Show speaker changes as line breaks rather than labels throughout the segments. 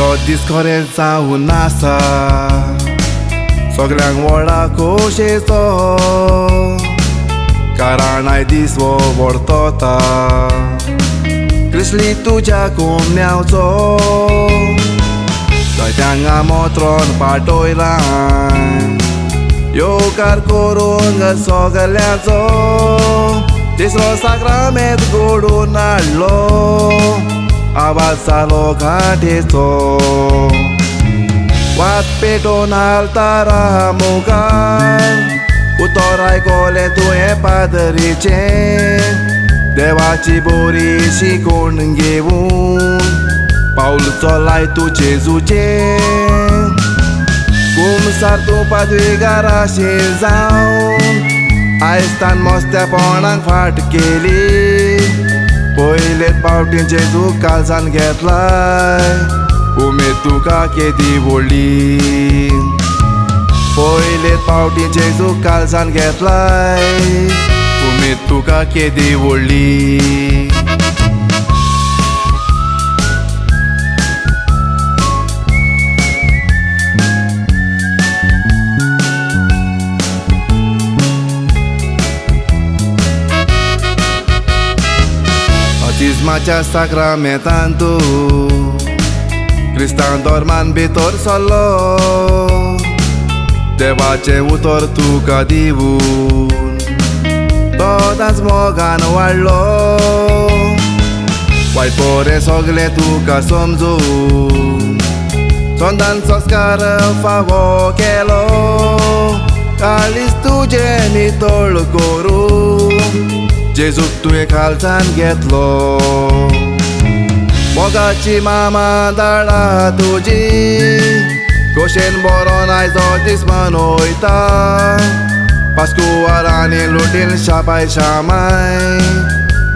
आयचो दीस खरें जावन आसा सगळ्यांक व्हडा खोशेचो कारण आय दीस वो व्हरतोता क्रिस्ली तुज्या कोमन्यावचो जायत्यांक आमंत्रण पाठयलां येवकार करून सगळ्याचो तिसरो साक्रामेंत घडोवन हाडलो आवाज जालो घांटेचो वाट पेटोवन आल्तारा मुखार उतर आयकोलें तुवें पादरीचें देवाची बरी शिकोवण घेवन पावल चोलाय तूं जेजूचें कुमसार तूं पादवेगाराशें जावन आयजतान मोस्त्यापणांक फाट केली पयलेच पावटी जेजू काळजान घेतलाय उमेद तुका केदी व्हडली पयलेच पावटी जेजू काळजान घेतलाय उमेद तुका केदी व्हडली बाप्तिस्माच्या साक्रामेंतान तूं क्रिस्तांव धर्मान भितर सरलो देवाचें उतर तुका दिवून तोदांच मोगान वाडलो वायट बरें सगळें तुका समजून सोंदान संस्कार फावो केलो काळीज तुजें नितळ करून जेजूक तुवें काळजान घेतलो मोगाची मामा धाडा तुजी खोशेन बरोन आयचो दीस मनयता पास्कुवारांनी लुटीन शापाय शामाय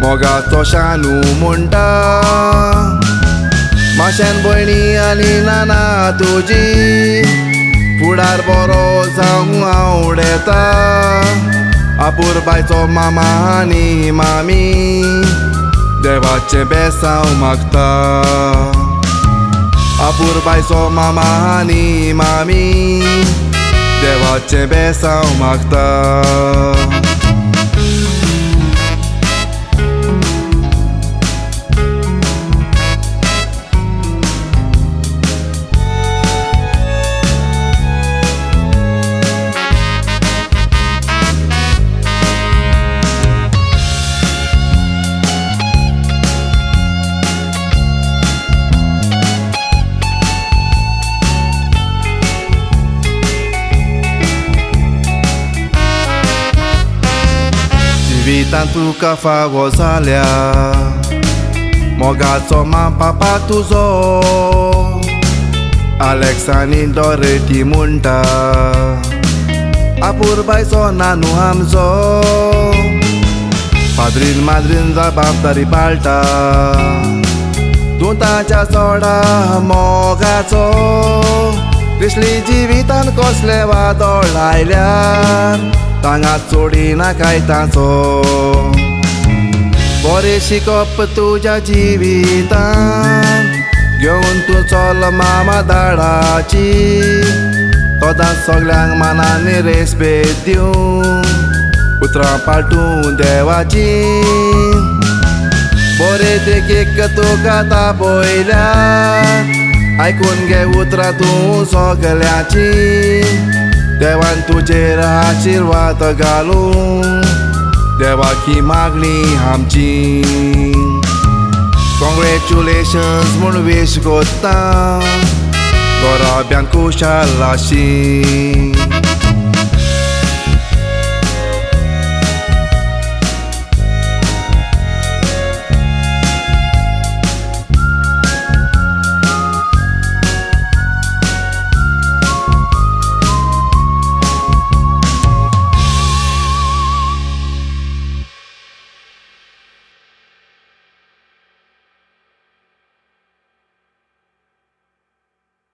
मोगाचो शानू म्हणटा माशेन भयणी आनी नाना तुजी फुडार बरो जावंक आवडेता आपुरबायचो मामा आनी मामी देवाचें बेसांव मागता आपुरबायचो मामा आनी मामी देवाचें बेसांव मागता जिवितांत तुका फावो जाल्या मोगाचो मा पापा तुजो आलेक्स आनी डॉरेटी म्हणटा आपुरबायचो नानू आमचो पाद्रीन माद्रीन जबाबदारी पाळटा तूं ताच्या चोडा मोगाचो क्रिस्ली जिवितांत कसले वादळ आयल्यार तांगात सोडिना कायताचो बरें शिकप तुज्या जिवितांत घेवन तूं चल मामा धाडाची सदांच सगळ्यांक मनांनी रेस्पेद दिवं उतरां पाटून देवाची बरें देखीक तुका तापयल्या आयकून घे उतरां तूं सगळ्याची देवान तुजेर आशिर्वाद घालूं देवाकी मागणी आमची कॉंग्रेच्युलेशन्स म्हूण वेश कोत्ता घोराब्यान खुशाल आशी